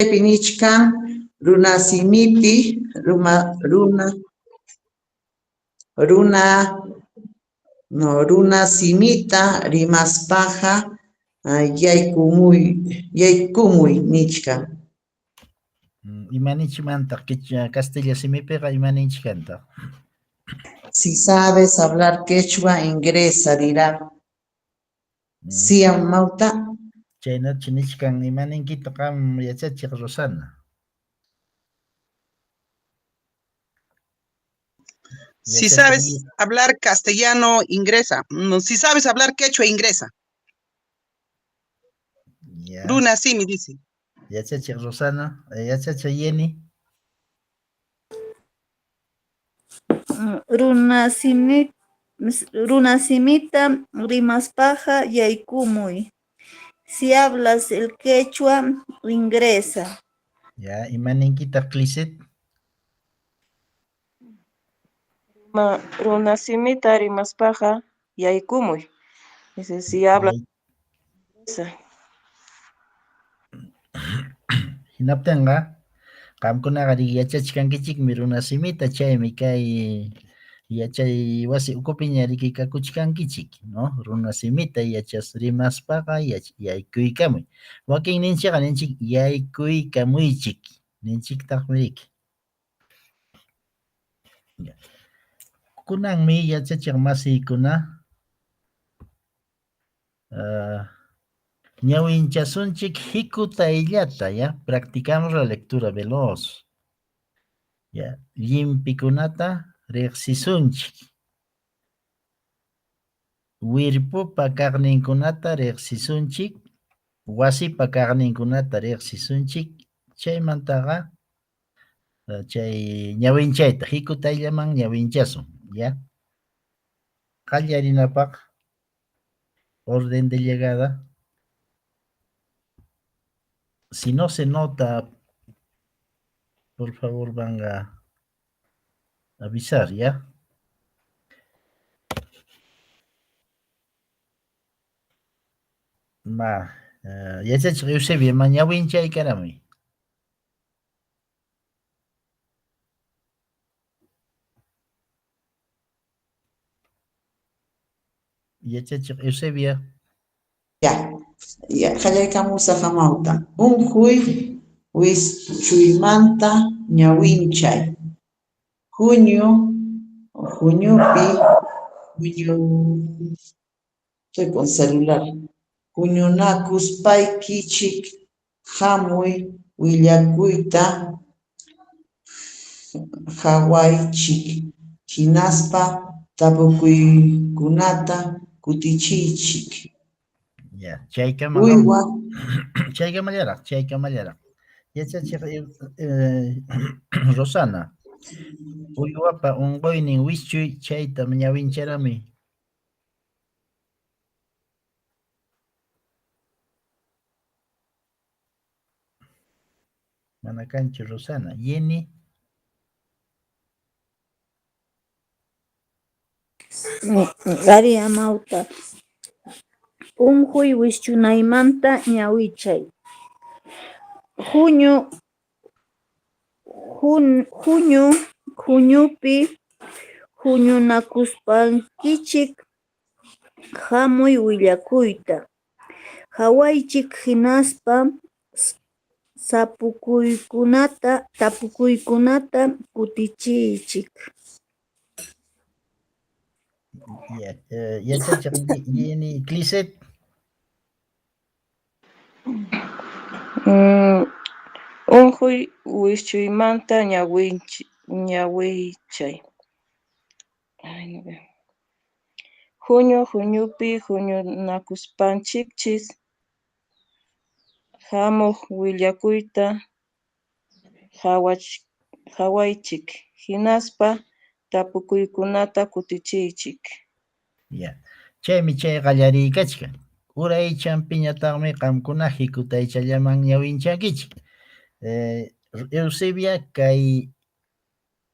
Pinichkan, runa simipi, runa simita rimaspaja yaykumuy nichkan. Imanichmanta Castilla simipiqa imanichkanta. Si sabes hablar quechua, ingresa, dirá. Siam mauta. Chaynachu nichkan imaninkita qam yachachiq Rosana. Si sabes hablar castellano, ingresa. No, si sabes hablar quechua, ingresa. Yeah. Runa, sí, me dice. Yachachiq Rosana, yachacha Yeni. Runa simita rimaspaja yaykumuy. Si hablas el quechua, ingresa. Ya, imaninkita Cliset. Runa simita rimaspaja yaykumuy. Dice, si hablas ingresa. Hinaptinqa qamkunaqa yachachkankichikmi runa simita, chaymi kay yachay wasi ukupiña riqikakuchkankichik, ¿no? Runa simita yachas rimaspaqa yaykuykamuy. Wakin ninchikqa ninchik yaykuykamuychik, ninchiktaqmi riki. Kunanmi yachachiq masiykuna ñawinchasunchik hikutayllata, ya, practicamos la lectura veloz. Ya, llimpikunata riqsisunchik. Wirpupa kaqninkunata riqsisunchik, wasipa kaqninkunata riqsisunchik, chaymantaqa chay ñawinchayta hikutayllaman ñawinchasun, ya. Qallarinapaq orden de llegada. Si no se nota, por favor van a avisar, ¿ya? Yachachiq Eusebio, ñawinchaykarami. Yachachiq Eusebio. Ya, qallaykamusa hamawta. Unquy wischuymanta ñawinchay. Estoy con celular. Huñunakuspaykichik hamuy willakuyta hawaychik. Hinaspa tapukuykunata kutichiychik. Ya, chaykama chaykamallaraq. Yachachiq Rosana. Uywapa unquynin wischuy chayta ñawincharami. Mana kanchu Rosana. Yeni. Ari amauta. Unquy wischunaymanta ñawichay. Huñupi huñunakuspankichik hamuy willakuyta. Hawaychik hinaspa tapukuykunata kutichiychik. Yachachiq Yeni Cliset. Unquy wischuymanta ñawichay. Huñupi huñunakuspanchikchis hamuq willakuyta hawaychik hinaspa tapukuykunata kutichiychik. Ya, chaymi chay qallarikachka. Uraychan piñataqmi qamkuna hikutaychallaman ñawinchakichik. Eusebia kay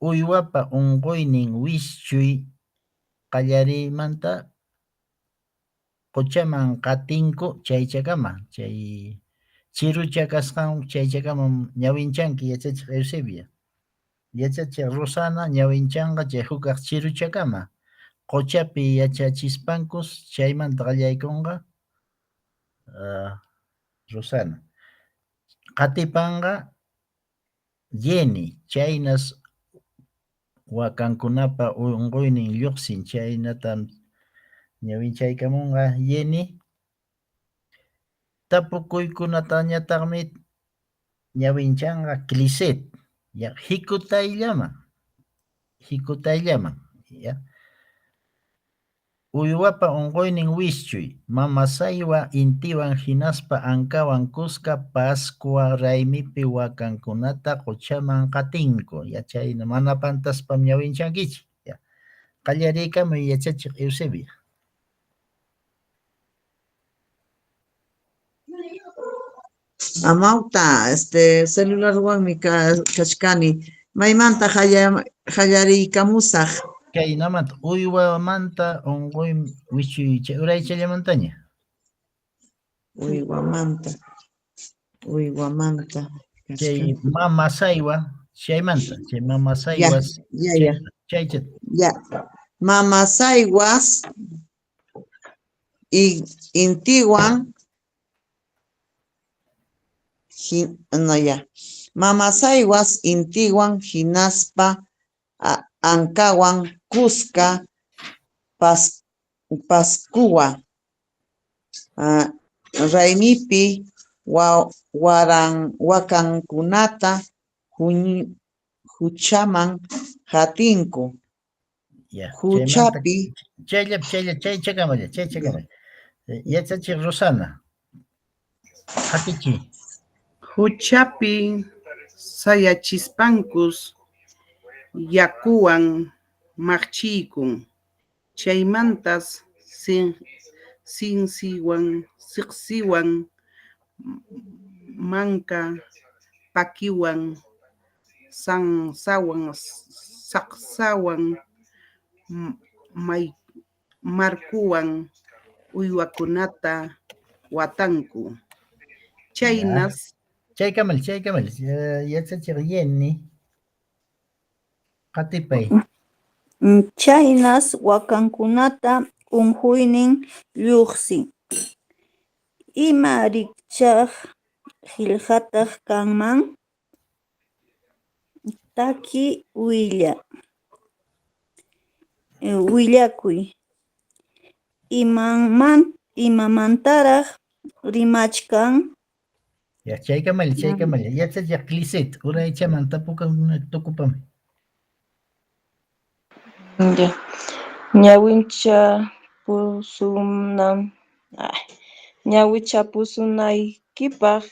uywapa unquynin wischuy qallarimanta quchaman qatinku chaychakama. Chirucha kasqan chaychakaman ñawinchanki yachachiq Eusebia. Yachachiq Rosana ñawinchanqa chay hukaq chiruchakama. Qochapi yachachispankus chaymanta qallaykunqa Rosana. Qatipanqa Jenny, chaynas wakankunapa unquynin lluqsin chaynatam ñawinchaykamunqa Jenny. Tapukuykunatañataqmi ñawinchanqa Clisset, ya hikutayllaman, ya. Uywapa unquynin wischuy, mamasaywa intiwan hinaspa ankawan kuska Pascua raymipi wakankunata quchaman qatinku, ya chayna mana pantaspam ñawinchankichik, ya. Qallariykamuy yachachiq Eusebia. Amawta, celular wanmi kachkani. Maymanta qallariykamusaq. Kaynamanta uywamanta unquy wischuy uraychallamantaña. Uywamanta. Chay mamasaywa, chaymanta, chay Ya, mamasaywas, ya. chaychat. Ya. Mamasaywas y intiwan no ya. Mamasaywas intiwan hinaspa ankawan kuska Pascua raymipi wakankunata huchaman qatinku. Ya, Huchapi chaychakamalla. Yachachiq Rosana. Qatichiy. Huchapi sayachispankus yakuwan maqchiykun. Chaymantas siqsiwan manka pakiwan saqsawan markuwan uywakunata watanku. Chaynas Chaykamal. Yachachiq Jenny. Qatipay. Chaynas wakankunata unquynin lluqsin. Ima rikchaq qillqataq kanman? Taki willakuy. Imamantaraq rimachkan? Ya, chaykamal. Yachachiq Clisset, uraychaman tukupam. Ya. Ñawichapusunaykipaq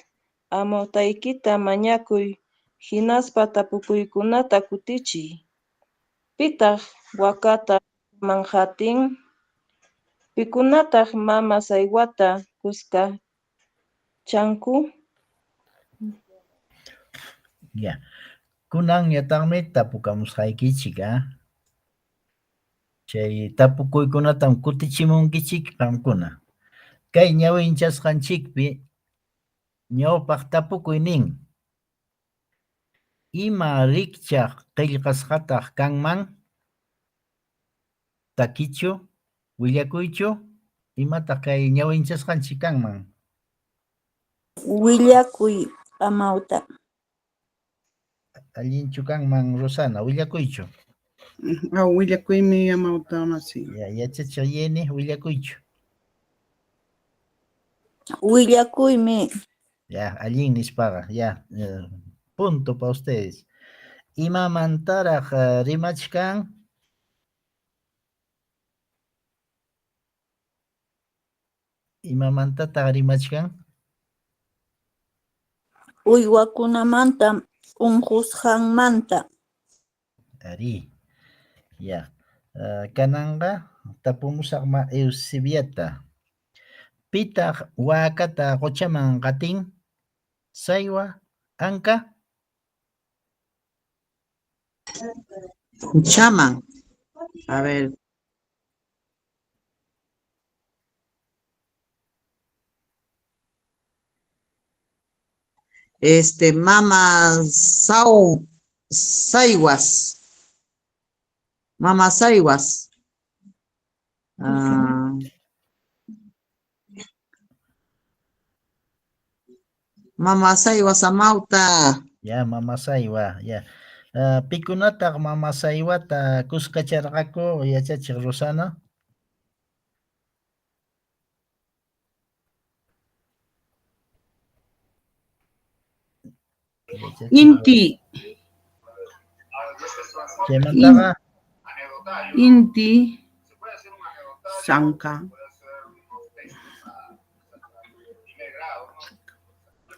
amawtaykita mañakuy, hinaspa tapukuykunata kutichiy. Pitaq wakata manhatin? Pikunataq mamasaywata kuskachanku? Ya. Kunan ñataqmi tapukamusqaykichik, Chay tapukuykunatam kutichimunkichik qamkuna. Kay ñawinchasqanchikpi ñawpaq tapukuy nin. Ima rikchaq qillqasqataq kanman? Takichu, willakuychu, imataq kay ñawinchasqanchik kanman? Willakuy amawta. Allinchu kanman Rosana, willakuychu. willakuymi amawta masi. Ya, yachachiq Jenny, willakuychu. Willakuymi. Ya, allin nispaqa, ya. Punto para ustedes. Imamantaraq rimachkan? Imamantataq rimachkan? Uywakunamanta unqusqanmanta. Ari. Ya. Kananqa tapumusaqma Eusebiata. Pitaq wakata quchaman qatin? Saywa, anka? huchaman. A ver. Mama Saiwas. Mama Saiwas. Mama Saiwas amauta. Ya, mama Saiwa, ya. Pikunata mama Saiwata kuskacharqaku yachachiq Rosana. Inti. Chaymantaqa Inti. Sanka.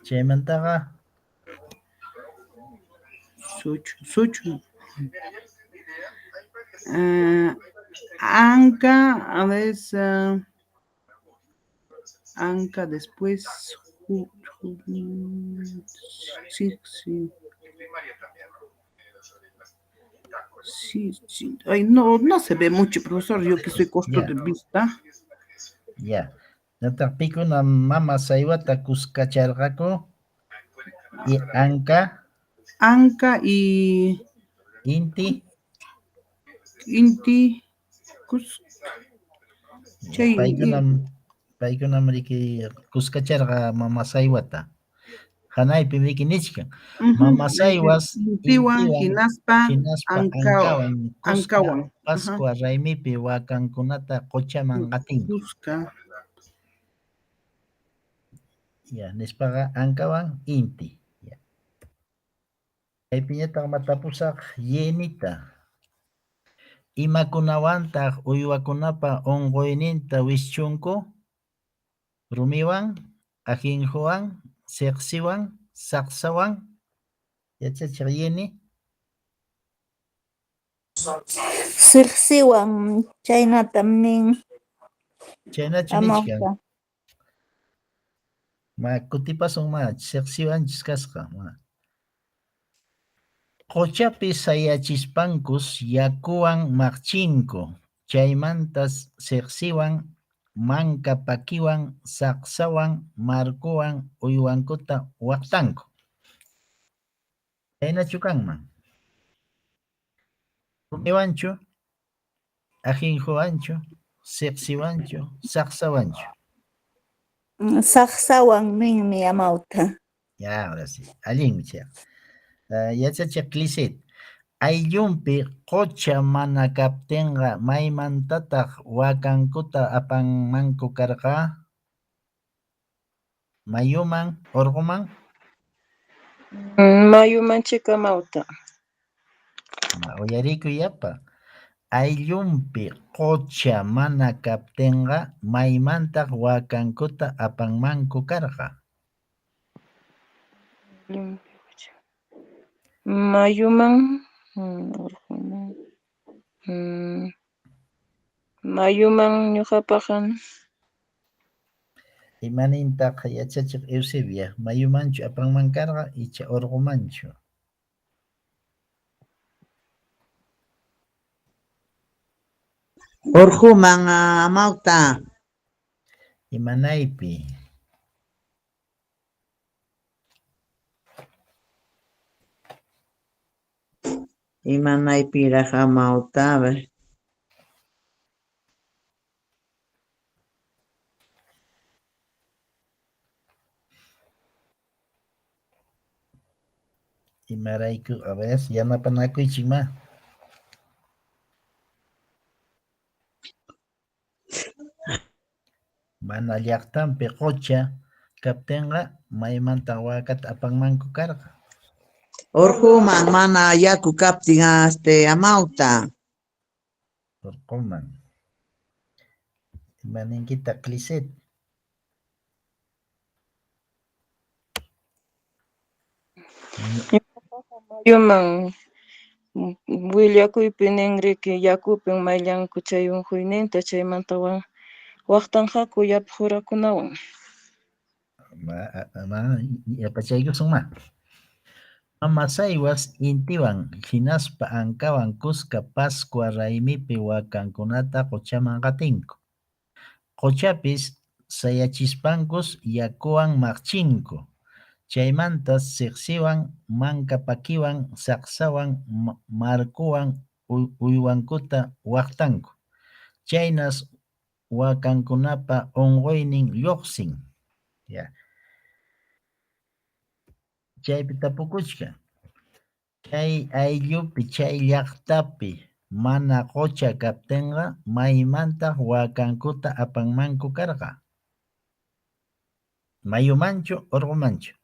chaymantaqa Suchu. Anca, a veces. Anca después. Sí. Sí. Ay, no se ve mucho, profesor. Yo que soy corto de vista. ya. Ñataq pikuna mama Saiwata kuskacharqaku y Anca y Inti. Paykunam riki kuskacharqa mama Saiwata. Hanaypi riki nichkan. Mama Saiwas Intiwan, hinaspa, ankawan Pascua raymipi wakankunata quchaman qatinku. Ya, nispaqa ankawan inti. Ya. Kaypiñataq matapusaq Yenita. Imakunawantaq uywakunapa unquyninta wischunku? Rumiwan, ajinjuwan, seqsiwan, saqsawan. Yachachiq Yeni. Siqsiwan chaynata min Chaynachu nichkan. amawta. Kutipasun seqsiwanchis kasqa. Quchapi sayachispankus yakuwan maqchinku. Chaymantas seqsiwan, manka pakiwan, saqsawan, markuwan uywankuta waqtanku. Chaynachu kanman. Rumiwanchu, ajinjuwanchu, seqsiwanchu, saqsawanchu. Saqsawan minmi amawta. Ya, ahora sí. Allinmi chay. Yachachiq Clicet. Ayllunpi qucha mana kaptinqa maymantataq wakankuta apanmanku karqa? Mayuman, urquman? Mayumanchik amawta. Uyarikuy yapa. Ayllunpi qucha mana kaptinqa maymantaq wakankuta apanmanku karqa? Mayuman, mayuman ñuqapaqa. Imanintaq yachachiq Eusebia, mayumanchu apanman karqa icha urqumanchu? Urquman amawta. Imanaypi. Imanaypiraq amawta, a ver. Imarayku, a ver, yanapanakuychikma. Mana llaqtanpi qucha kaptinqa maymantaq wakata apanmanku karqa? Urquman mana yaku kaptin amawta. Urquman. Imaninkita Clicet. Mayuman willakuypi ninriki yakupin mayllanku chay unquyninta chaymantawan waqtanqaku yapaq urakunawan. Yapachaykusunma. Mama Saiwas intiwan hinaspa ankawan kuska Pascua raymipi wakankunata quchaman qatinku. Quchapis sayachispankus yakuwan maqchinku. Chaymantas siqsiwan, mankapakiwan, saqsawan, markuwan, uywankuta waqtanku. Chaynas wakankunapa unquynin lluqsin. Ya. Chaypi tapukuchka. Chay ayllupi, chay llaqtapi mana qucha kaptinqa maymantaq wakankuta apanmanku karqa. Mayumanchu, urqumanchu.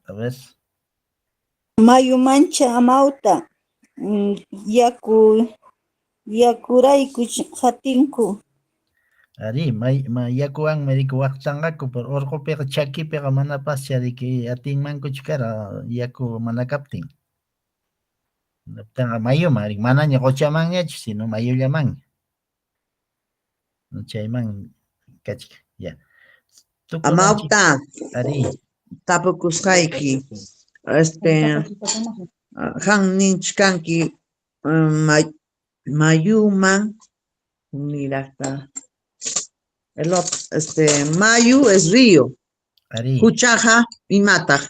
A ver. Mayumancha amawta yakurayku hatinku. Ari, yakuwanmi riki waqtanqaku, pero urqupiqa chakipiqa manapascha riki atinmanku chikara yaku mana kaptin. Naptanqa mayuman riki, manaña quchamanñachu, sino mayullamanña. Chayman kachka, ya. Tukunanchik, Amauta, ari, tapukusqayki. Han ninchkanki mayuman, miraqta. El otro, mayu es río. ari. Huchaqa imataq.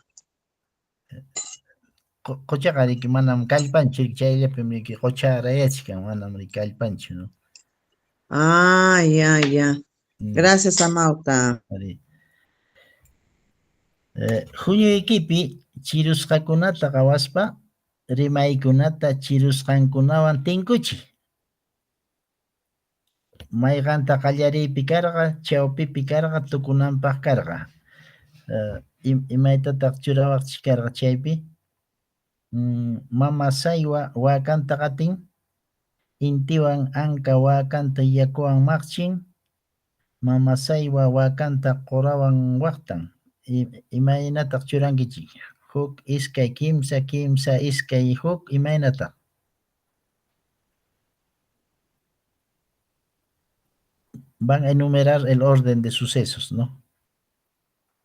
Quchaqa riki manam kallpanchu, chayllapim riki qucharayachkan, manam riki kallpanchu, ¿no? Ah, ya. Gracias, Amauta. Ari. Huñuykipi chirusqakunata qawaspa, rimaykunata chirusqankunawan tinkuchi. Mayqanta qallariypi karqa, chawpipi karqa, tukunanpaq karqa. Imaytataq churawaqchik karqa chaypi. Mama saywa wakanta qatin, intiwan anka wakanta yakuwan maqchin, mama saywa wakanta qurawan waqtan. Imaynataq churankichik? Huk, iskay, kimsa, iskay, huk, imaynataq? Van a enumerar el orden de sucesos, ¿no?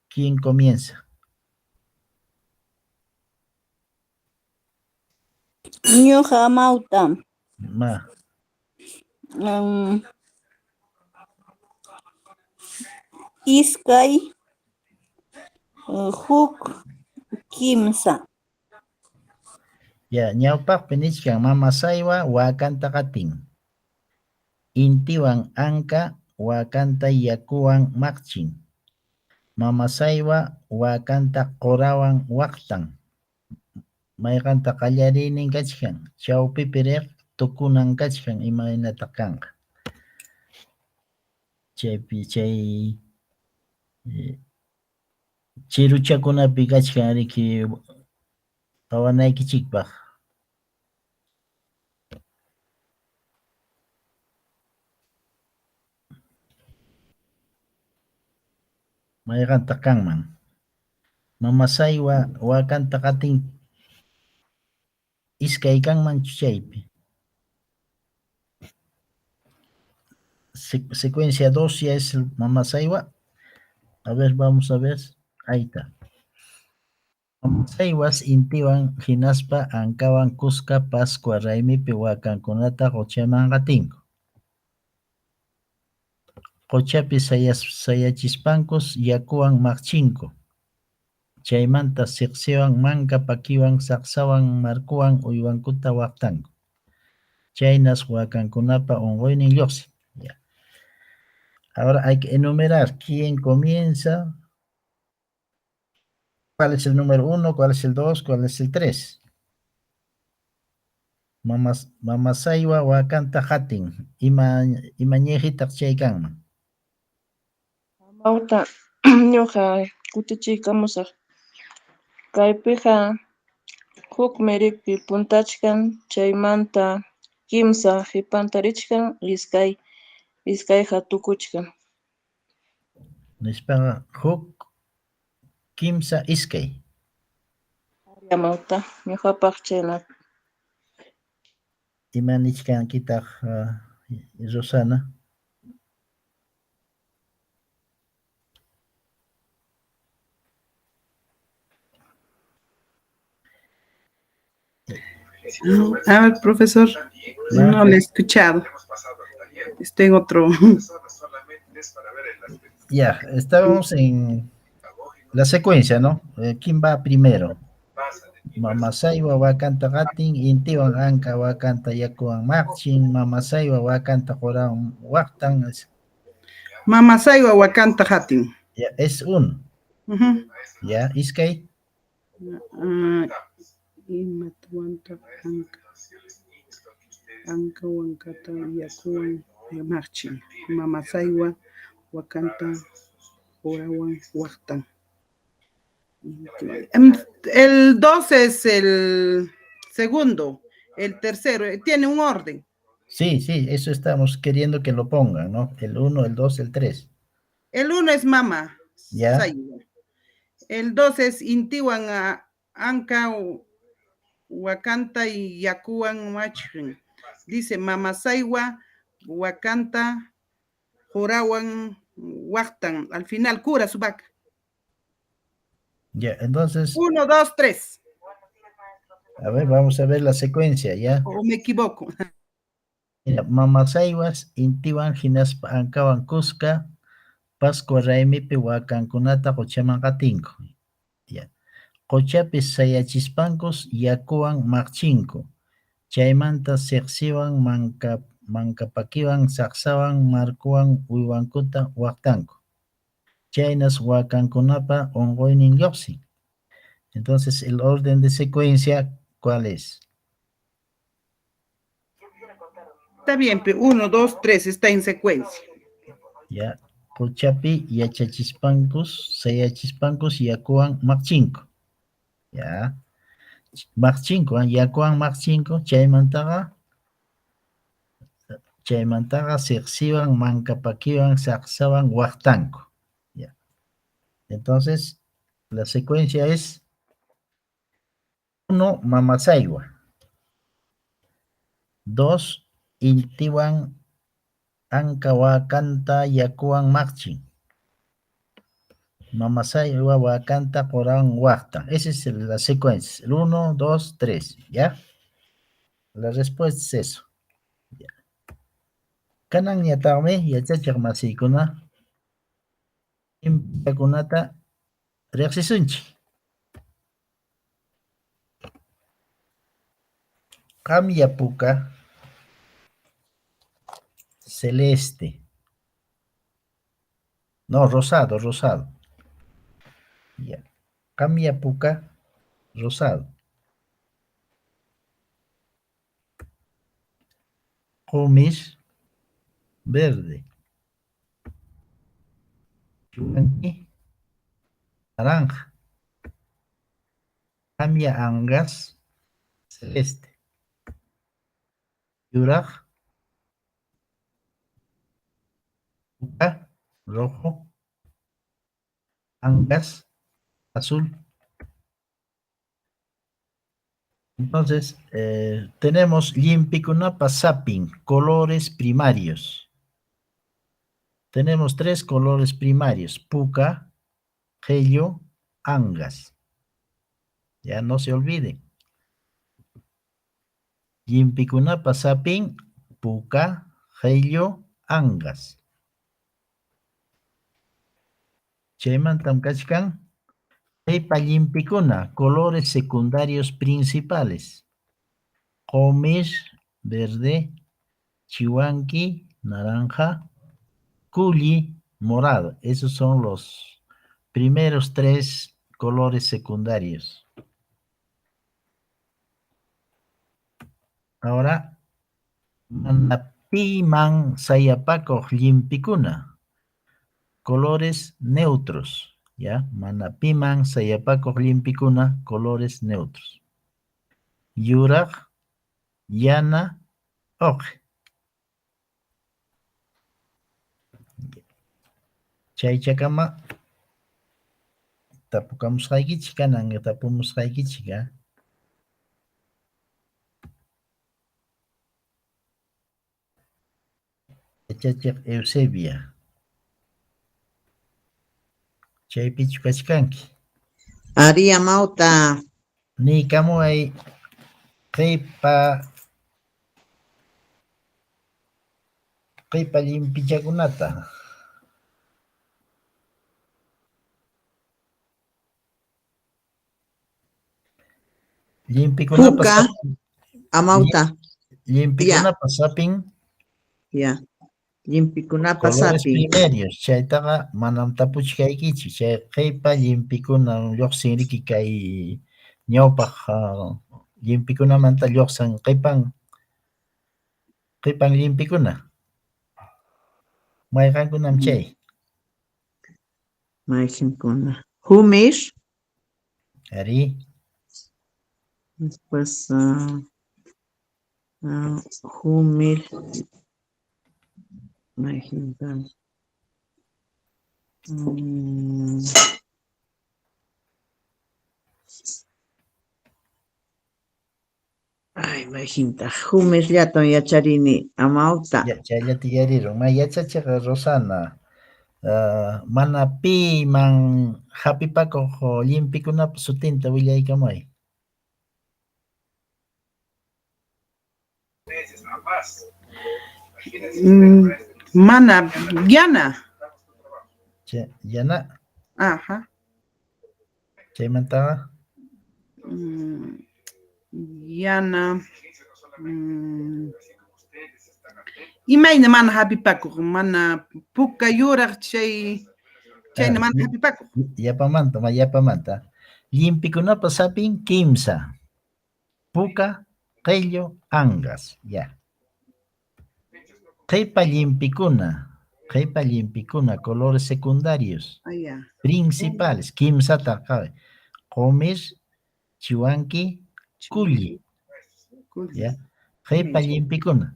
¿Quién comienza? Ñuqa amawta Ma, iskay huk kimsa. ya, ñawpaqpi nichkan mama saywa wakanta qatin. Intiwan anka wakanta yakuwan maqchin. Mama saywa wakanta qurawan waqtan. Mayqanta qallariynin kachkan. Chawpipi riq tukunan kachkan imaynataq kanqa. Chaypi chay chiruchakunapi kachkan riki qawanaykichikpaq. Mayqanta kanman. Mama saywa wakanta qatin iskay kanmanchu chaypi. Secuencia 2 ya es mama saywa. A ver, vamos a ver. Ahí está. Mama saywas intiwan hinaspa ankawan kuska Pascua raymipi wakankunata quchaman qatinku. Quchapi sayachispankus yakuwan maqchinku. Chaymanta siqsiwan, manka pakiwan, saqsawan, markuwan, uywankuta waqtanku. Chaynas wakankunapa unquynin lluqsin. Ya. Ahora hay que enumerar quién comienza. ¿Cuál es el número 1? ¿Cuál es el 2? ¿Cuál es el 3? Mama saywa wakanta hatin. Imañejitaq chay kanman. Amawta ñuqa kutichiykamusaq. Kaypiqa hukmi rikpi puntachkan, chaymanta kimsa qhipanta richkan, iskayqa tukuchkan. Nispaqa huk, kimsa, iskay. Amawta ñuqapaq chayna. Imanichkankitaq Rosana? A ver, profesor, no le he escuchado. Estoy en otro. Ya, estábamos en la secuencia, ¿no? ¿Quién va primero? Mamasaiwa wakanta gatin, intiwan anka wakanta yakuan marchin, mamasaiwa wakanta joran waktan. Mamasaiwa wakanta hatin. Ya, es uno. Ya, Iskay. Imatuanta anka wankata yakuan marchin. Mamasaiwa wakanta jorawan waktan. El 2 es el segundo, el tercero, tiene un orden. Sí, sí, eso estamos queriendo que lo pongan, ¿no? El 1, el 2, el 3. El 1 es mama. Ya. El 2 es intiwan anka wakanta y yakuan machrin. Dice mamasaiwa wakanta jorawan waktan. Al final cura su vaca. Ya, entonces. 1, 2, 3. A ver, vamos a ver la secuencia, ¿ya? ¿O me equivoco? Mira, mamasaiwas intiwan hinaspa ankawan kuska Pascua raimipi wakankunata qochamanqatinko. Ya. Qochapis sayachispancos yakuwan maqchinku. Chaymanta siqsiwan mankapakiwan saqsawan markuwan uywankuta waqtanku. Chaynas wakankunapa unquynin lluqsin. Entonces, el orden de secuencia, ¿cuál es? Está bien, pero 1, 2, 3 está en secuencia. Ya. Qochapi yachachispancos, sayachispancos yakuwan maqchinku. Ya. Maqchinku, yakuwan maqchinku, chaymantaqa siqsiwan mankapakiwan saqsawan waqtanku. Ya. Entonces, la secuencia es 1, mamasaiwa. 2, intiwan anka wakanta yakuwan maqchin. Mamasaiwa wakanta qorawan waqtan. Esa es la secuencia. 1, 2, 3. ¿Ya? La respuesta es eso. Ya. Kanan ñataqmi yachachiq masiykuna impiakunata riqsisunchik. Qamya puka celeste. No, rosado. Ya. Qamya puka rosado. Qomish verde. Chuanqui naranja. Qamya angas celeste. Yuraq puka rojo. Angas azul. Entonces, tenemos llimpicunapa sapin, colores primarios. Tenemos 3 colores primarios, puca, gello, angas. Ya no se olviden. Llimpicunapa sapin, puca, gello, angas. Chaymantam kachkan. Paypa llimpicuna, colores secundarios principales. Qomish, verde, chihuanqui, naranja, culi, morado. Esos son los primeros 3 colores secundarios. Ahora, manapiman sayapakoq llimpicuna, colores neutros. ¿Ya? Manapiman sayapakoq llimpicuna, colores neutros. Yuraq, yana, oqe. Chaychakama tapukamusqaykichik kanan tapumusqaykichik, ¿ya? Yachachiq Eusebia. Chaypichu kachkanki. Aria Mauta. Niykamuway Qhipa llimpichakunata. Llimpikunapas Puka, amauta. llimpikunapas sapin Ya. Llimpikunapas colores sapi. primarios. Chaytaqa manam tapuchkaykichu. Chay qhipa llimpikuna lluqsinriki kay ñawpaq llimpikunamanta lluqsan qhipan llimpikuna. Mayqankunam chay. Mayqinkuna. Humish. Ari, Después, humil. Mayqinkuna. Ay, mayqinta. Humish llaton yacharini. Amauta. chayllata yariron. Yachachiqa Rosana. Mana piman hapipakuq llimpikunapas sutinta willaykamay. Mana, Diana. Yana, Ajá. chaymantaqa Diana. Imayna mana hapipakuq, mana puka yuraq chayna mana hapipakuq. yapamanta. Llimpikunapas sapin kimsa. Puka, qello, angas. Ya. Qhipa llimpikuna, colores secundarios. Ah, ya. Principales, kimsata qawi. Qumir, chiwanki, kulli. Ya. Qhipa llimpikuna.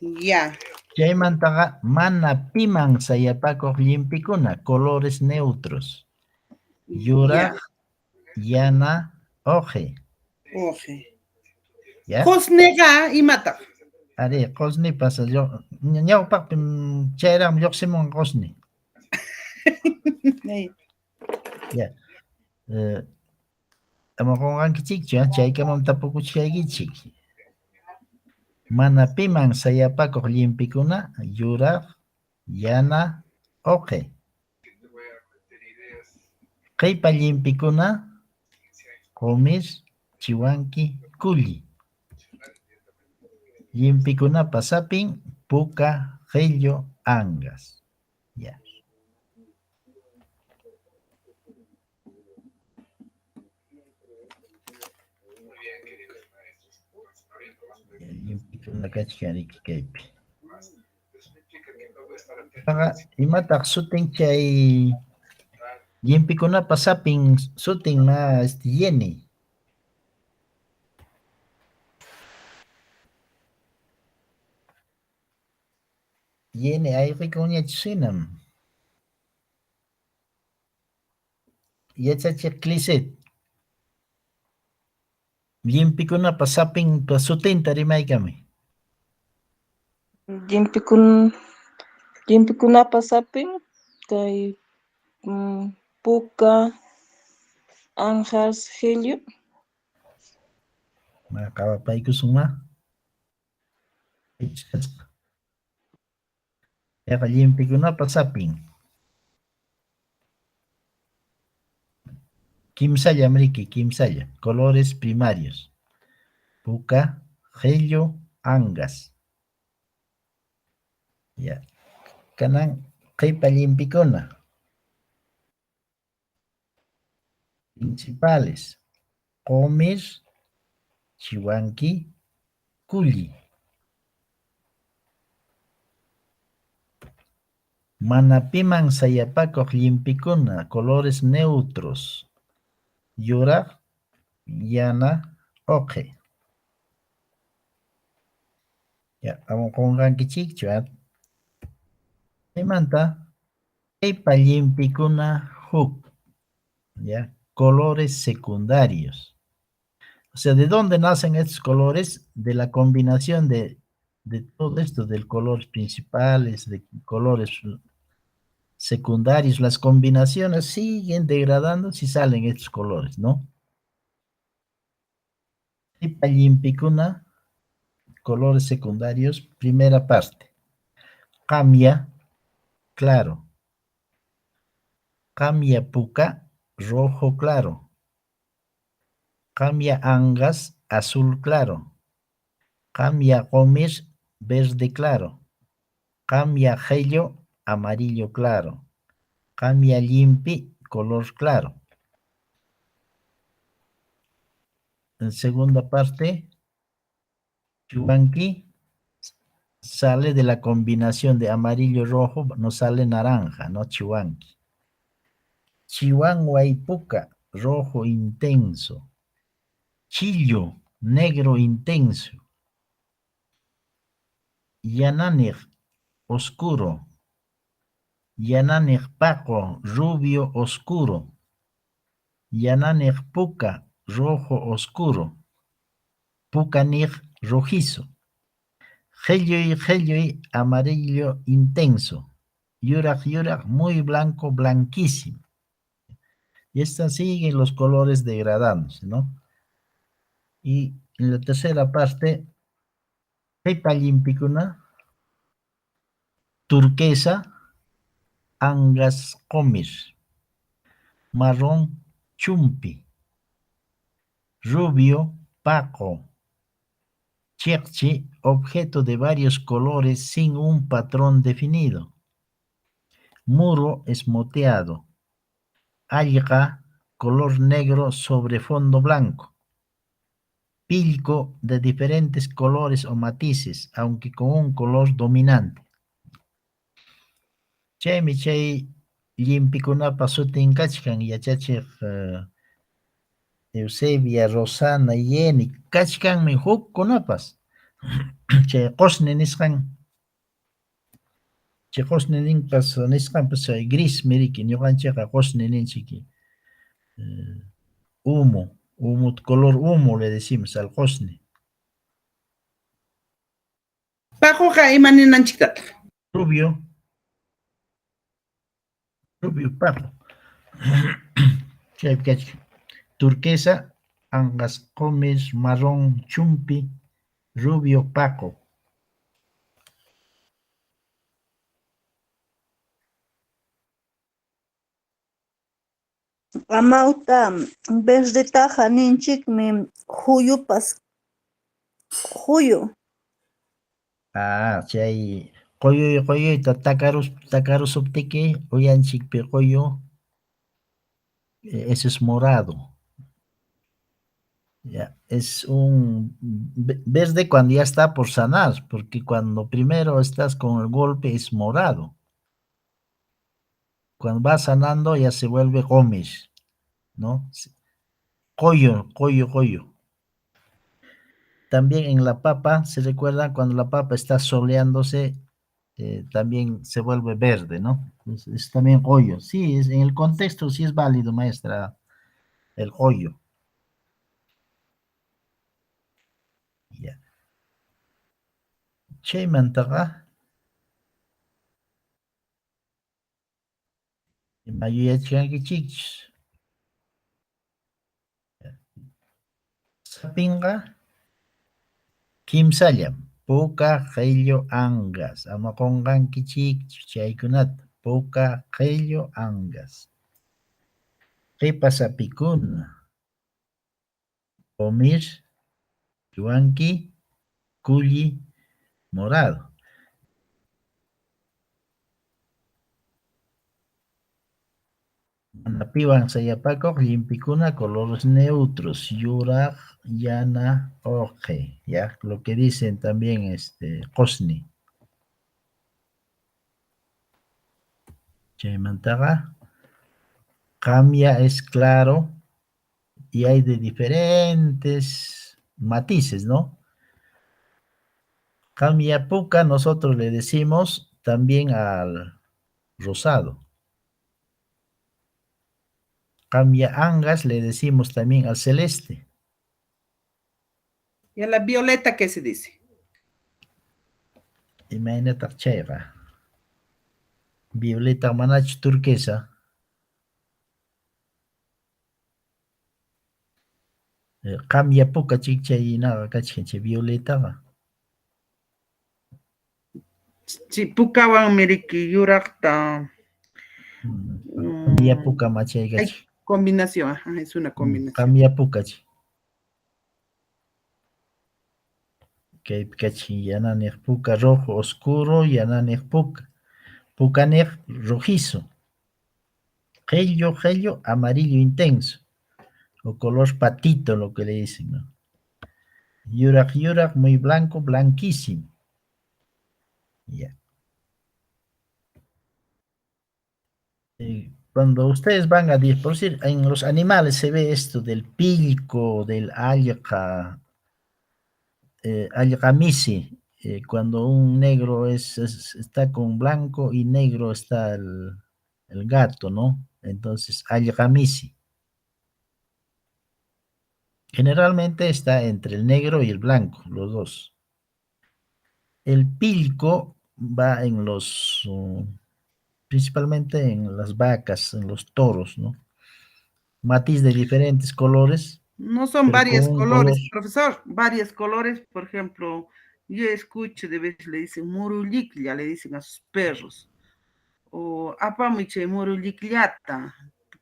Ya. Chaymantaqa mana piman sayapakuq llimpikuna, colores neutros. Yuraq, yana, oje. Oje. Ya. Qusniqa imataq. Ari, qusni pasa ñawpaqpim chayram lluqsimun qusni. Ya. Ama qunqankichikchu, chaykamam tapukuchkaykichik. Mana piman sayapakuq llimpikuna, yuraq, yana, oqe. Qhipa llimpikuna, qumir, chiwanki, kulli. Llimpikunapas sapin, puka, qello, angas. Ya. Llimpikuna kachkanriki kaypi. Imataq sutin chay llimpikunapas sapin sutin yeni. Yeni ayqikuñachisinam. Yachachiq Clisset. Llimpikunapas sapin sutinta rimaykami. Llimpikunapas sapin kay puka, anjas, qello. Qhawapaykusunma. Yaqa llimpikunapas sapin. Kimsalla mriki, kimsalla. Colores primarios. Puka, qello, angas. Ya. Kanan qhipa llimpikuna. Principales. Qumir, chiwanki, kulli. Mana piman sayapakuq llimpikuna, colores neutros. Yuraq, yana, oqe. Ya, qunqankichikchu. Chaymanta, qhipa llimpikuna huk. Ya, colores secundarios. O sea, ¿de dónde nacen estos colores? De la combinación de todo esto, de colores principales, de colores secundarios. Las combinaciones siguen degradando si salen estos colores, ¿no? Tipa llimpicuna, colores secundarios, primera parte. Cambia, claro. Cambia puca, rojo claro. Cambia angas, azul claro. Cambia gomis, verde claro. Cambia gello, amarillo claro. Cambia limpi, color claro. En segunda parte, Chuanqui sale de la combinación de amarillo-rojo, nos sale naranja, ¿no? Chihuanqui. Chihuanhuaypuca, rojo intenso. Chillo, negro intenso. Yananij, oscuro. Yananij paco, rubio oscuro. Yananij puca, rojo oscuro. Pucanij, rojizo. Gelloy, amarillo intenso. Yurak, muy blanco, blanquísimo. Y estas siguen los colores degradándose, ¿no? Y en la tercera parte, pepa limpicuna, turquesa, angas comir, marrón chumpi, rubio paco, chekchi, objeto de varios colores sin un patrón definido. Muro esmoteado. Alga, color negro sobre fondo blanco. Pilco de diferentes colores o matices, aunque con un color dominante. Chaymi chay llimpikunapas sutin kachkan yachachiq Eusebia, Rosana, Yeni, kachkanmi hukkunapas. Chay qusni nisqan, chay qusni nisqanpas chay gris miriki, ñuqanchikqa qusni ninchiki. Humo, color humo le decimos al qusni. Paquqa imaninanchikta. Rubio papo. Chay kachkan. Turquesa, angas comes, marrón chumpi, rubio paco. Amauta, verde taja ninchikmi huyupas. Huyu. Chay qoyuyta takarusuptiki uyanchikpi qoyu, ese es morado. Ya, es un verde cuando ya está por sanar, porque cuando primero estás con el golpe es morado. Cuando va sanando ya se vuelve gómez, ¿no? Coyo. También en la papa, se recuerda cuando la papa está soleándose, también se vuelve verde, ¿no? Es también hoyo. Sí, en el contexto sí es válido, maestra, el hoyo. Ya. Chaymantaqa mayuyachkankichikchus. Sapinqa kimsallam. Puka, qello, angas. Ama qunqankichikchus chaykunata. Puka, qello, angas. Qipa sapikuna. Omir, chuanqui, culli, morado. Manapiwan sayapakoq llimpikuna colores neutros, yuraq, yana, oje, ya, lo que dicen también qusni. Chaymantaqa cambia es claro y hay de diferentes matices, ¿no? Cambia puca, nosotros le decimos también al rosado. Cambia angas, le decimos también al celeste. ¿Y a la violeta qué se dice? Imagínate, chayqa. Violeta manach turquesa. Cambia poca chicha y nada, cachinche violeta. Si pukawan miriki yurakta. Cambia poca machay Hay gachi. combinación, ajá, es una combinación. Cambia poca chi. Que cachi yananech puca rojo oscuro, yananech puca. Pucanech rojizo. Gello, amarillo intenso. O color patito, lo que le dicen, ¿no? Yurak, muy blanco, blanquísimo. Ya. Cuando ustedes van a por decir, en los animales se ve esto del pilco, del algamisi, cuando un negro está con blanco y negro está el gato, ¿no? Entonces, algamisi. Generalmente está entre el negro y el blanco, los dos. El pilco va en principalmente en las vacas, en los toros, ¿no? Matiz de diferentes colores, No son pero con varios un color. colores, profesor, varios colores, por ejemplo, yo escucho de veces le dicen muruliklia, le dicen a sus perros, o apamiche murulikliata,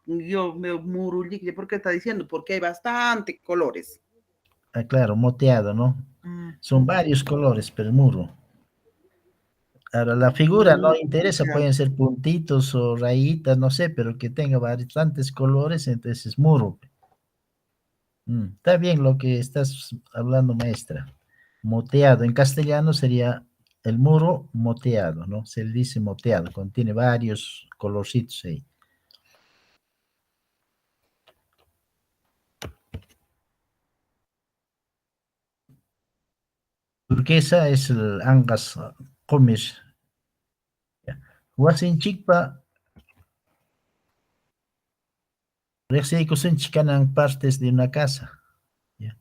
yo veo muruliklia, ¿por qué está diciendo? Porque hay bastante colores. Claro, moteado, ¿no? Son varios colores, pero el muro. Ahora, la figura no interesa, Ya. pueden ser puntitos o rayitas, no sé, pero que tenga bastantes colores, entonces es muro. Está bien lo que estás hablando, maestra. Moteado, en castellano sería el muro moteado, ¿no? Se le dice moteado, contiene varios colorcitos ahí. Turquesa es el angas comis. Huasin chikpa, rexeikusen chikanan partes de una casa. ¿Ya?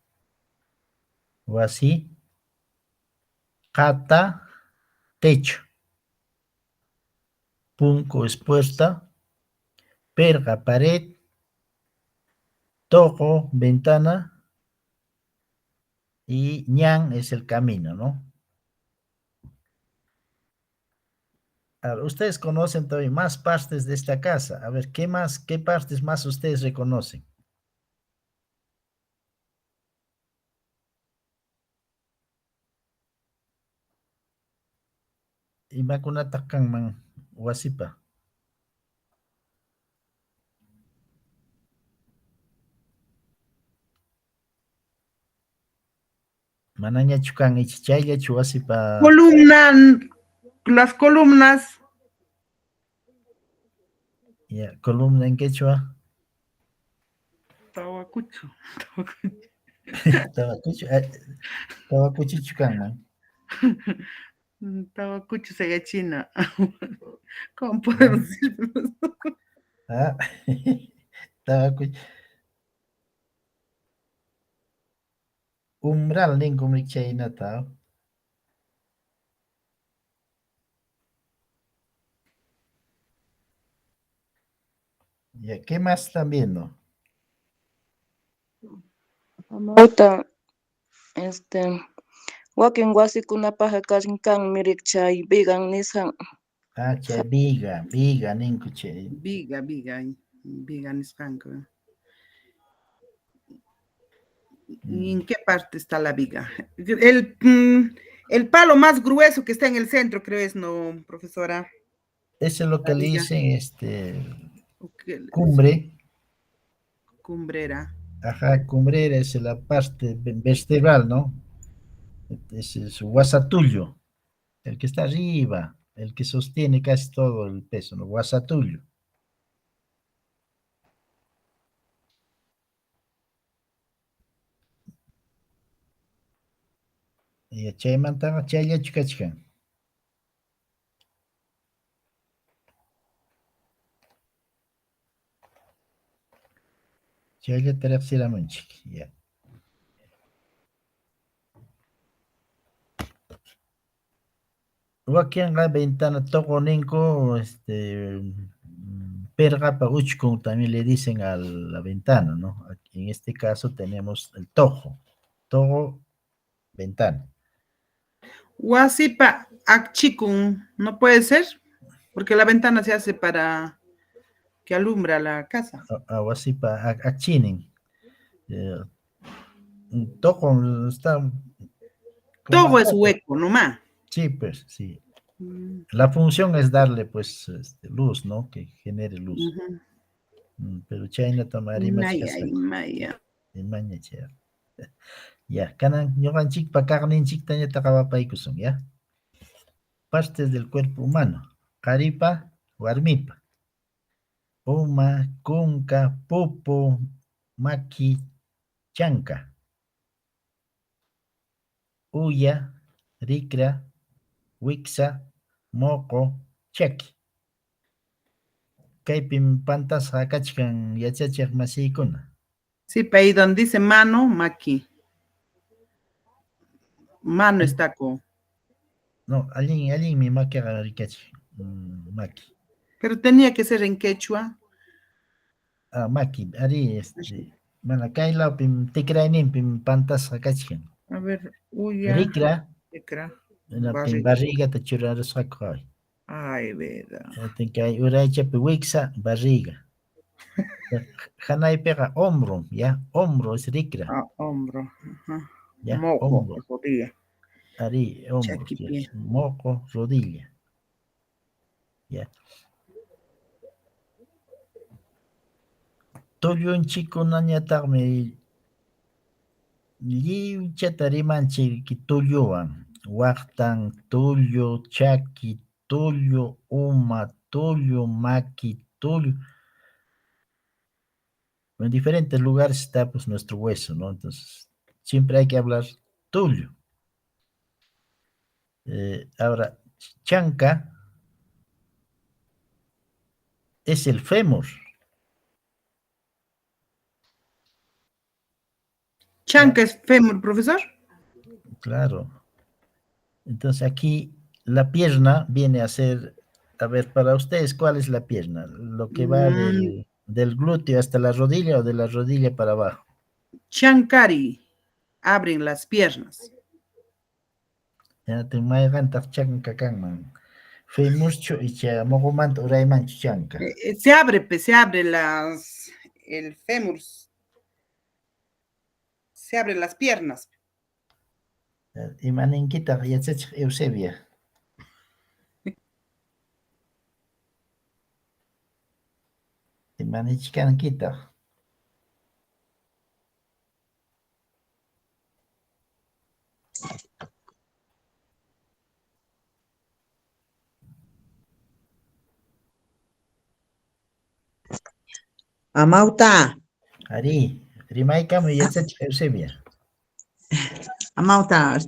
Huasi, cata, techo. Punco es puerta, perga, pared, tojo, ventana y ñan es el camino, ¿no? A ver, ustedes conocen todavía más partes de esta casa. A ver, qué partes más ustedes reconocen? Imakunata kanman wasipa. Manaña chukan ichichaylla chuwasipa. Las columnas. Ya, columna en quechua. Tawacucho. Tawacucho, tawacucho chukanman. Tawacucho se china. ¿Cómo Ya. podemos decir? Ah, tawacucho. Umbral ninkum rikchaynata. Ya, ¿qué más están viendo? Amauta, wakin wasikunapaqa karinkan mirikchay bigan nisqan. Chay viga ninku chay. Viga nisqanku. ¿Y en qué parte está la viga? El palo más grueso que está en el centro, creo es, ¿no, profesora? Ese es lo que La le viga. dicen, ¿O qué? cumbre. Cumbrera. Ajá, cumbrera es la parte vertebral, ¿no? Es su guasatullo, el que está arriba, el que sostiene casi todo el peso, ¿no? Guasatullo. Y chaymanta chaylla chukachkan. Chaylla terapsiramunchik, ya. Wakianga ventana toco ninko, pergapa uchkun también le dicen a la ventana, ¿no? En este caso tenemos el tojo, ventana. Wasipa akchikun, ¿no puede ser? Porque la ventana se hace para que alumbra la casa. Awasipa achinin. Tojo está Todo es tojo. hueco, nomás. Sí, pues, sí. Mm, La función es darle, pues, luz, ¿no? Que genere luz. ujú. Pero chayna tomar Maya, maya. maña chay. Ya, canan, ñoqanchik pa kaqninchik tañata qawapaykusun, ya. Partes del cuerpo humano. Qaripa, warmipa. Uma, kunka, pupu, maki, chanka. Uya, rikra, wiksa, moco, chaki. Kaypim pantas hakachkan yachachiq masiykuna. Sí, pa ahí donde dice mano, maki. Mano está con. No, allí mi makiqa rikachiq. Maki. Pero tenía que ser en quechua. Maki, ari mana kaylawpim tikrayninpim pantas hakachkan. A ver, uya. Rikra, Rikra, pim barrigata churarasqaku hay. Ay, verdad. Kay uraychapi wiksa, barriga. Hanaypiqa hombro, ya, hombro es rikra. Ah, hombro. Ajá. Ya, Mojo, hombro. rodilla. Ari, hombro, Chaquipié. yes. Moco, rodilla. Ya. Tullunchikunañataqmi lliwchata rimanchik tulluwan. Waqtan, tullu, chaki, tullu, uma, tullu, maki, tullu. En diferentes lugares está pues nuestro hueso, ¿no? Entonces, siempre hay que hablar tullu. Ahora, chanca es el fémur. Chanca es fémur, profesor. Claro. Entonces aquí la pierna viene a ser, a ver, para ustedes, ¿cuál es la pierna? ¿Lo que va del glúteo hasta la rodilla o de la rodilla para abajo? Chancari. Abren las piernas. Ya te maygantas chanca kanman. Femurcho y cha mogomant uraymancho chanca. Se abre el fémur. Se abren las piernas. Imaninkita yachachiq Eusebia. Imanichkankita. Amauta, Ari, rimaykam yachachiq Eusebia. Amauta,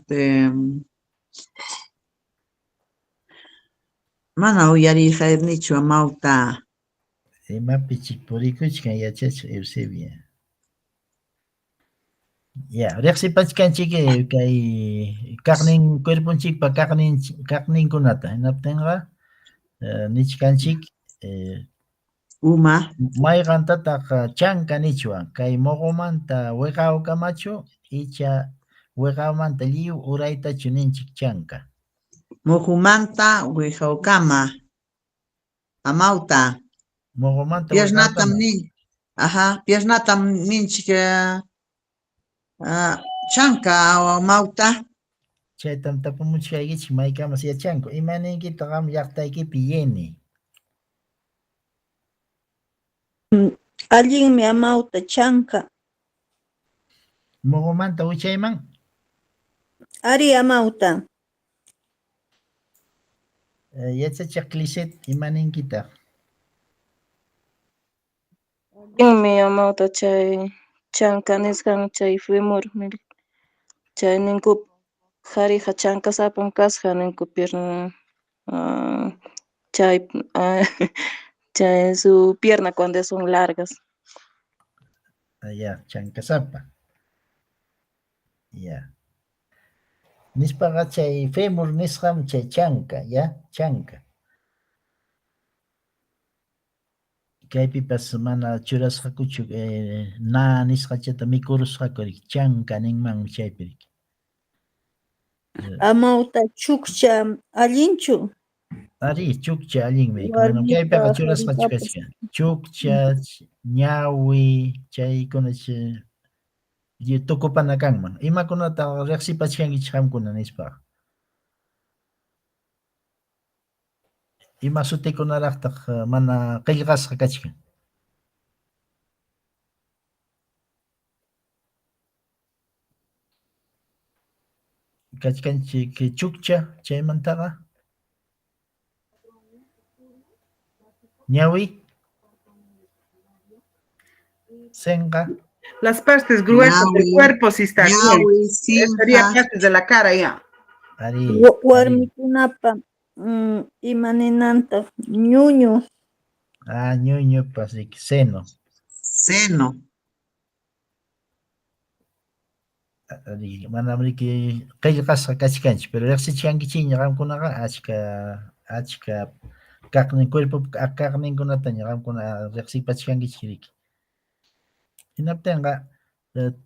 mana uyarijarnichu Amauta. Imapichik purikuchkan yachachiq Eusebia. Ya, riqsipachkanchik kay kaqnin cuerpunchikpa kaqninkunata hinaptinqa nichkanchik Uma, mayqantataq chanka nichwan kay moqomanta wiqawkamachu icha wiqawmanta lliw uraytachu ninchik chanka. mujumanta, wijawkama. Amauta, Moqomanta piernatam wiqawkama. nin. Ajá, piernatam ninchik chanka Amauta. Chaytam tapamuchkaykichik maykamas yachanku. Imaninkitaq qam llaqtaykipi yeni. Allinmi Amauta chanka. Moqomanta wichayman. Ari Amauta. Yachachiq Clicet imaninkitaq. Mi amauta chay chanka nisqan chay fémur chay ninku qhariqa chankasapam kasqa ninku pierna chay chay su pierna cuando son largas. Ya, chankasapa. Ya. Nispaqa chay fémur nisqam chay chanka, ya, chanka. Kaypipas mana churasqakuchu na nisqachata mikurusqakurik chanka ninmanmi chaypirik. Amawta chukcha allinchu. Ari chukcha allinmi mana Warmita kaypiqa churasqachu qharipapas. kachka. Chukcha, ñawi, chaykunachi tukupana kanman. Imakunata riqsipachkankichik qamkuna nispa. Ima sutikunaraqtaq mana qillqasqa kachkan. Kachkanchik chukcha chaymantaqa ñawi, senqa, Las partes gruesas del Ñawi, cuerpo sí está bien. ñawi, Sería sinja, partes de la cara ya. ari, Warmikunapa imaninanta ñuñu. ñuñu pasik seno, seno, ari mana riki qillqasqa kachkanchik, pero riqsichkankichikña qamkunaqa achka kaqnin cuerpo kaqninkunataña qamkuna riqsipachkankichik riki. Hinaptinqa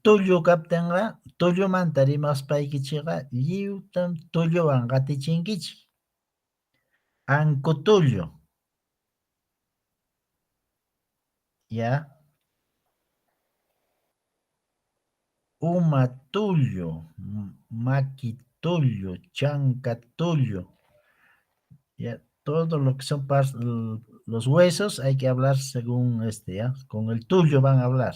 tullu kaptinqa tullumanta rimaspaykichikqa lliwtam tulluwan qatichinkichik. Anku tullu. Ya. Uma tullu, maki tullu, chanca tullu. Ya, todo lo que son los huesos hay que hablar según ya, con el tullo van a hablar.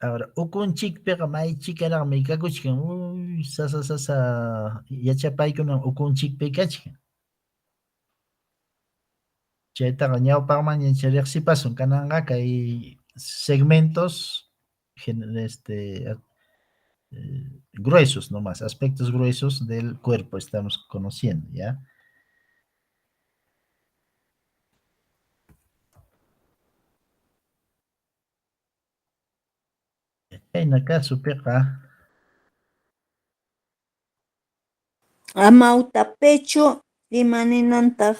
Ahora, ukunchikpiqa maychikaraqmi kakuchkan, sasa yachapaykunan ukunchikpi kachkan. Chaytaqa ñawpaqmanña riqsipasun kananqa kay segmentos gruesos nomás, aspectos gruesos del cuerpo estamos conociendo, ¿ya? En acaso peqa Amawta pecho imaninantaq.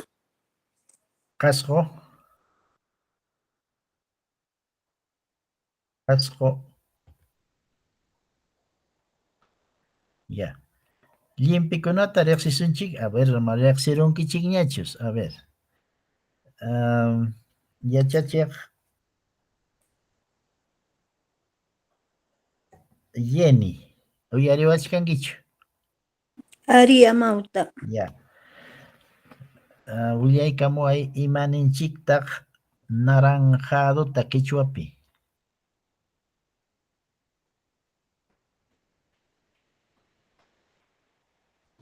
casco, ya. Limpikunata riqsisunchik, a ver, riqsirunkichikñachus, a ver. Yachachiq Yeni, uyariwachkankichu. Ari amawta. Ya. Willaykamuay imaninchiktaq naranjaduta quichuapi.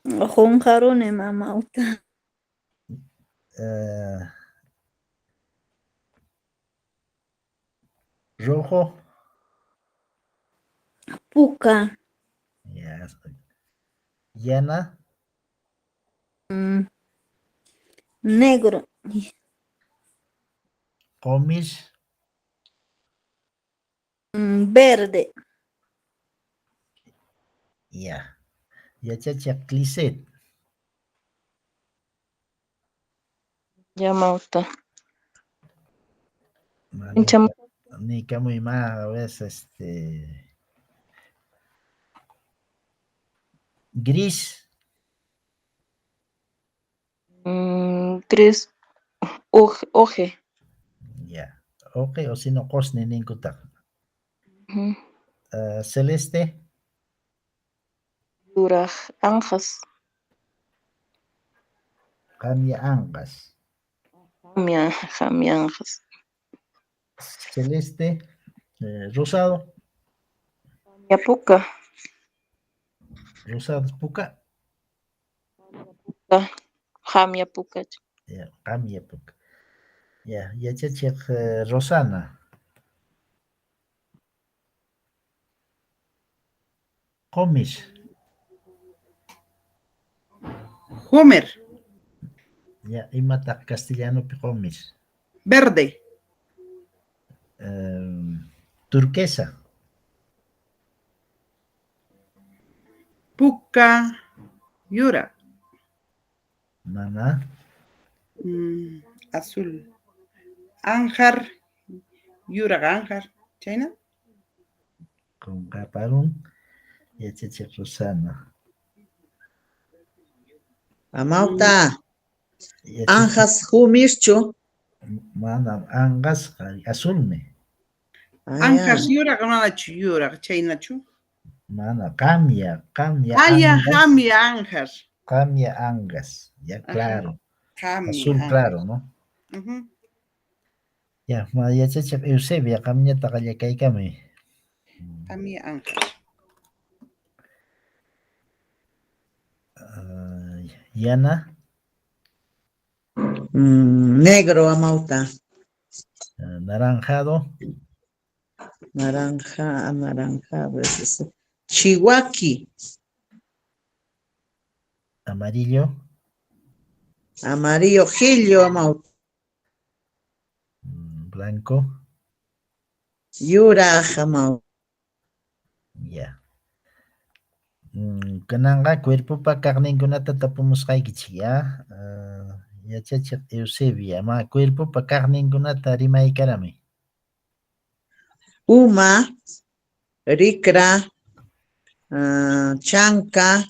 Junqaruni amawta. Rojo. Puka. Ya. Yana. Negro. Comis. Verde. Ya. Yachachiq Cliset. Yamauta. Ni muy más a veces gris. Gris. Oje. Ya. Ok, o si no, cosne ninkutak. Celeste. Duraj anjas. Cambia angas. Jamia anjas. Celeste. Rosado. Yapuka. Rosado puka. Jamia puka. Ya, cambia puka. Ya, yachachiq Rosana. Comis. Homer. Ya, imata castellano comis. Verde. Turquesa. Puka. Yura. Mana. azul. Anjar, yurak anjar, ¿chayna? Con caparún, yachachiq Rosana. Amauta. Yachachiq Anjas humirchu. mana angas azulme. Anjar Ya. yurak manachu yurak, ¿chaynachu? Mana cambia Ya, angas, jamia anjar. cambia angas. Ya Ajá. claro. Jamia Azul anjar. claro, ¿no? Ujú. Ya, ma yachachiq Eusebia camñata qallacaykami. Jamia anjar. Yana, Negro amauta. naranjado, Naranja, a veces. Chihuaqui. amarillo, Amarillo, gillo amauta. blanco, Yura amauta. ya. Kananga cuerpopa carninkunata tapumusqaykichik, ya. Yachachiq Eusebia, ma cuerpopa carninkunata rimaykarami. Uma, ricra, chanca,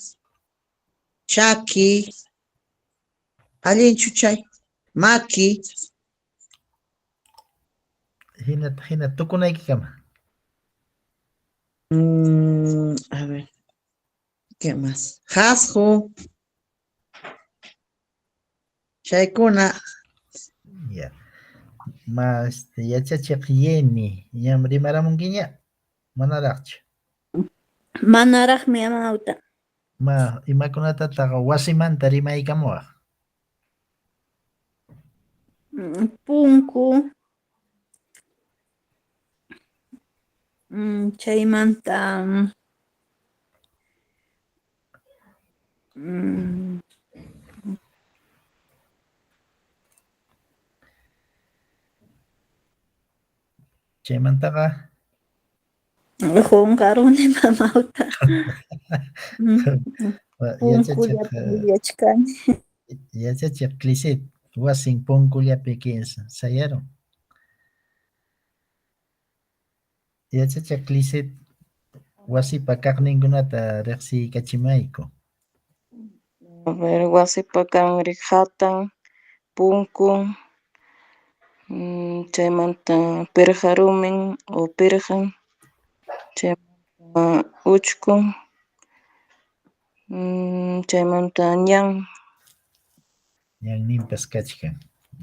chaki, allinchuchay, maki, Hina tukunaykikama. a ver, ¿qué más? Hasjo, chaykuna, Ya. Ma yachachiq Yeni, ñam rimaramunkiña, manaraqchu. Manaraqmi amauta. Ma imakunatataq wasimanta rimaykamuwaq. Punku. Chaymanta Chaymantaqa Junkaruni mamauta. yachachiq Punkullata yachkani. yachachiq Clicet wasin punkullapi sayarun. Yachachiq Clicet wasipa kaqninkunata riqsiykachimayku. A ver, wasipa kanri hatan, punkun, chaymanta pirqarumin o pirqan, chaymanta uchkun, chaymanta ñan, Ñanninpas kachkan.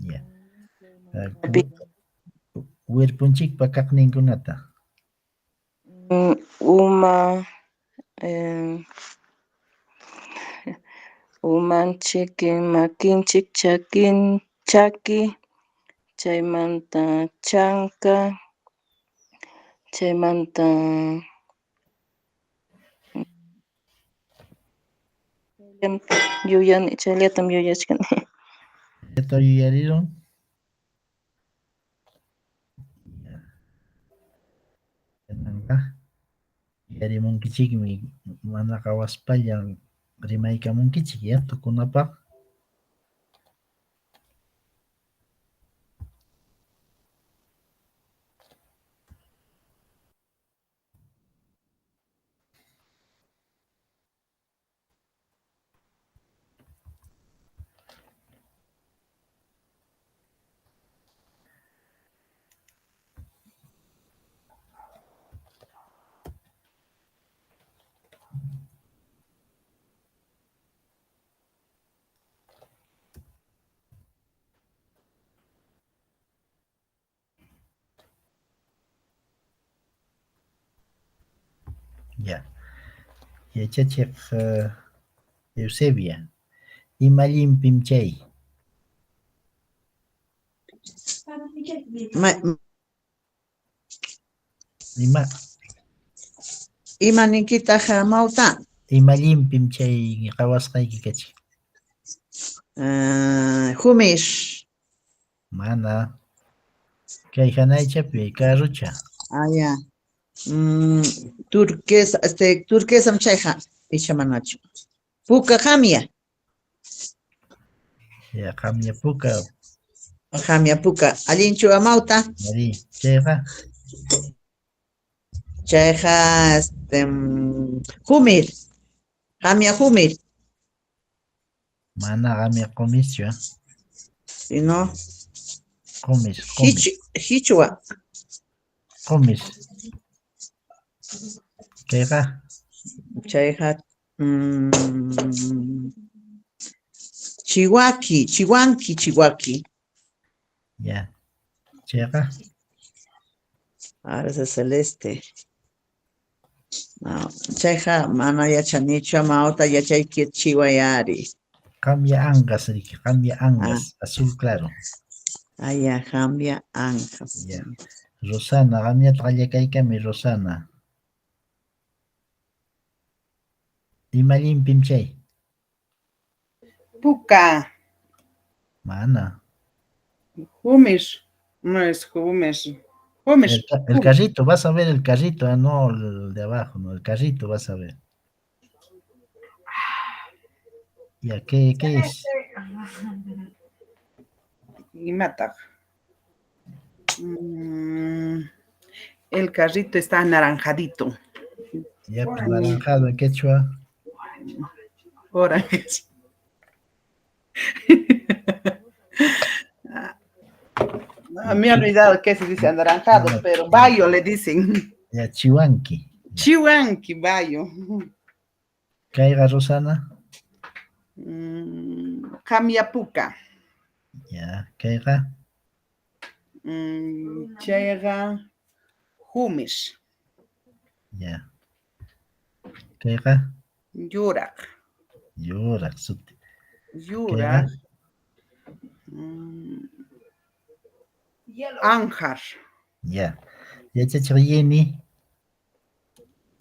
Ya. Wirpunchikpa kaqninkunata. uma, umanchik, makinchik, chaki, chaymanta chanka, chaymanta yuyani, chayllatam yuyachkani. Yato yuyarirun. Yanqa yarimunkichikmi manaqa waspallan rimaykamunkichik ya tukunapaq. Ya. Yachachiq Eusebia. Imallimpim chay. Ima imanikita amauta. imallimpim chay qawasqayki kachik. Humish. Mana. Kay hanaychapi karucha. Ya. Turquesa, turquesa mchayja, ichamanachu. Puka jamia. Ya qamya puka Jamiapuka. Alinchu amauta. Yari, chayqa, Chayqa, humir. Jamia humir. mana qamya qomischu, Sino, qomis, hichua. qomis. Kayqa, Chayqa, chihuanqui. ya. Chayqa, Ahora es celeste. No, chayqa, mana yachanichu amauta yachayki chihuayari. cambia angas, Ricky, cambia angas, azul claro. Aya, cambia anjas. Ya. Rosana, qamya taqallakaykami Rosana. Imalimpim chay, Puka. mana. Humish. No es humish. Humish. El carrito, vas a ver el carrito, no el de abajo, no, el carrito vas a ver. Ya, ¿qué es? Y mata. El carrito está anaranjadito. Ya, pues, naranjado en quechua. Ahora es. Me he olvidado que se dice anaranjado, pero bayo le dicen. Ya, chihuanqui. Chihuanqui, bayo. Caiga Rosana. Jamiapuka. Ya, caiga. Chayqa humish. Ya. Caiga. Yurak. Llora, suti. Yurak. Anjar. Ya. Ya, chachayeni.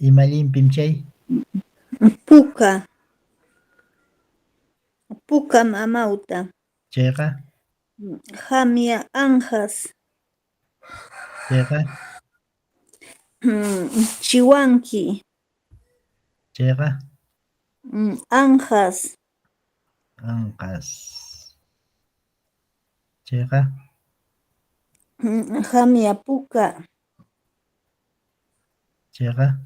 Imalimpim chay. Puka. Puka mamauta. Chayqa. Jamia anjas. Chayqa. Chihuanqui. Chayqa. Anjas. Angas. Chayqa. Jamia puka. Chayqa.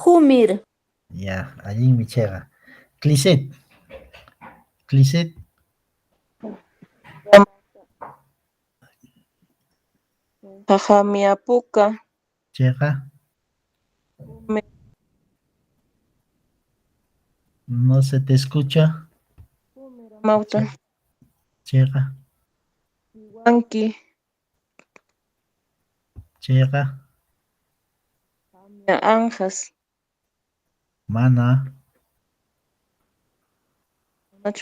Humir. Ya, allí mi chayqa. Cliset. Cliset. Jamiapuka. Chayqa. No se te escucha. Mauta. Chayqa. Wanki. Chayqa. Anjas. Mana.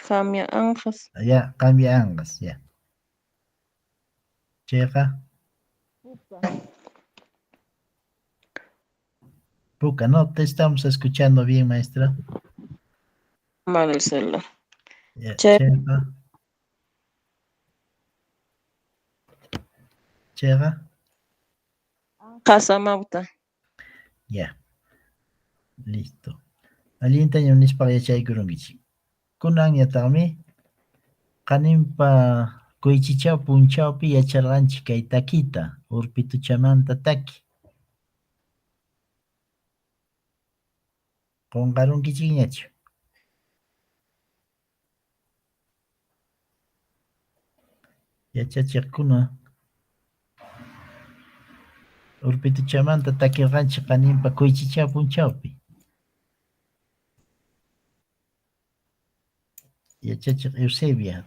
Jamia anjas. Ya, cambia angas, ya. Chayqa. Puka, no te estamos escuchando bien, maestra. Mal el celular. Ya, Che. Chayqa. Chayqa. Casa Mauta. Ya. Listo. Allinta ñunispa yachaykurunkichik. Kunan yataqmi qaninpa kuychichaw punchawpi yacharqanchik kay takita, urpituchamanta taki. Qunqarunkichikñachu. Yachachiqkuna urpituchamanta takirqanchik qaninpa kuychichaw punchawpi. Yachachiq Eusebia,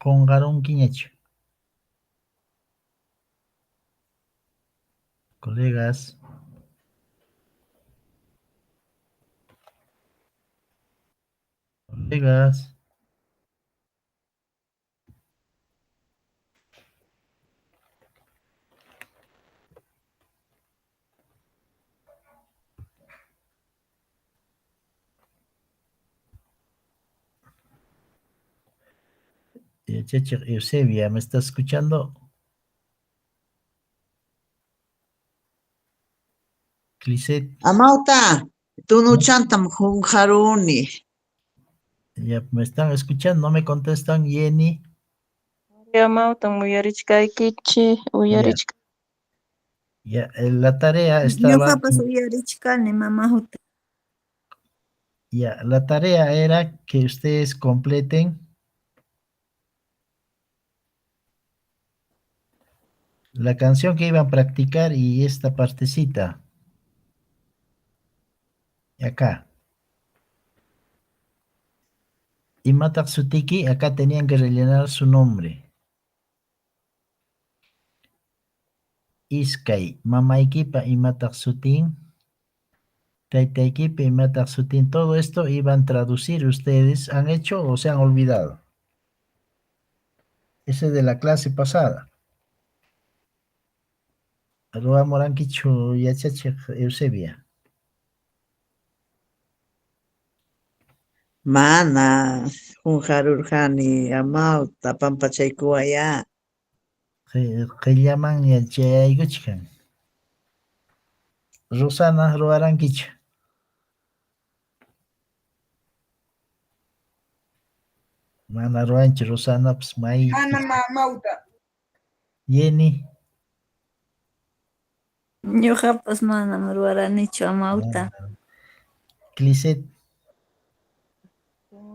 qunqarunkiñachu. Colegas. Colegas. Yachachiq Eusebia, ¿me estás escuchando? Cliset. Amauta, tú no chantam junjaruni. Ya me están escuchando, no me contestan. Jenny. Amauta muyarichkaykichi, uyarichkay. Ya, la tarea estaba, Ñuqapas uyarichkani mamahuta. ya, la tarea era que ustedes completen la canción que iban a practicar y esta partecita. Acá. Y Matak Sutiki, acá tenían que rellenar su nombre. Iskay, Mamaykipa y Matak Sutin, Taitaykipa y Matak Sutin, todo esto iban a traducir ustedes, ¿han hecho o se han olvidado? Ese es de la clase pasada. Roa Moranquichu Yachache Eusebia. Mana, Junjarurjani, Amauta, Pampachaykuaya. Que llaman Yachayguchkan. Rosana Roaranquichu. Mana Roanchi, Rosana, pues May. Ana Mamauta. Jenny. Ñuqapas manam ruwaranichu amawta. Clisette.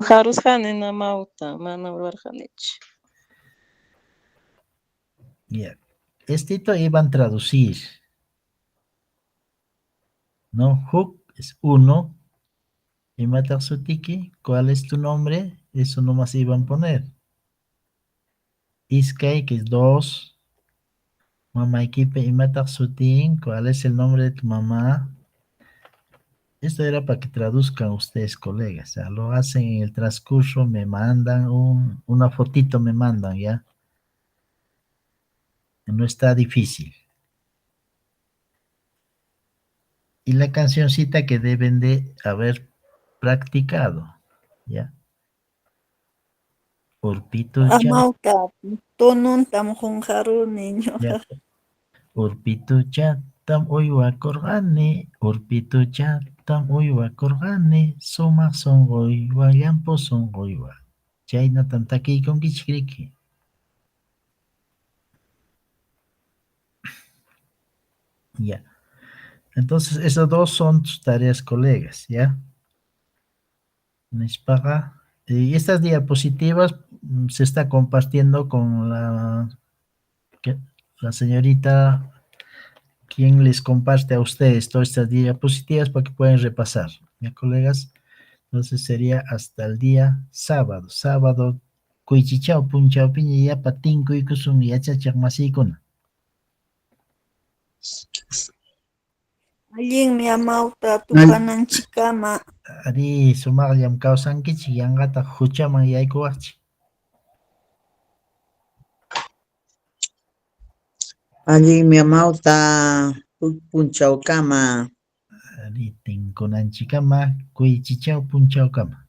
Harusqani Amauta, manam ruwarqanichu. Ya. Estito iban a traducir. ¿No? Hook es uno. Y Matak Sutiki, ¿cuál es tu nombre? Eso nomás iban a poner. Iskay, que es dos. Mamá Iquipe y Matak Sutin, ¿cuál es el nombre de tu mamá? Esto era para que traduzcan ustedes, colegas. O sea, lo hacen en el transcurso, me mandan una fotito, me mandan, ¿ya? No está difícil. Y la cancioncita que deben de haber practicado, ¿ya? Urpitu chat, Amawta tununtam qunqaruni ya. ñuqa. Urpitu chatam uywakurqani, urpitu chatam uywakurqani, sumaq sunquywa, llampu sunquywa. Chaynatam takiykunkichik riki. Ya. Entonces, esas dos son tus tareas, colegas, ¿ya? Nispaga. Y estas diapositivas se está compartiendo con la señorita quien les comparte a ustedes todas estas diapositivas para que puedan repasar, ¿ya, colegas? Entonces sería hasta el día sábado. Sábado, kuichichao, punchao, piña, ya patinco y kusun, ya chachak masikuna. Allinmi amawta tupananchikama. Ari, sumaqllam kawsankichik, yanqata huchaman yaykuwaqchik. Allí mi Amauta, Punchaukama. Ari, tinkunanchikama, kuichichao, punchao kama.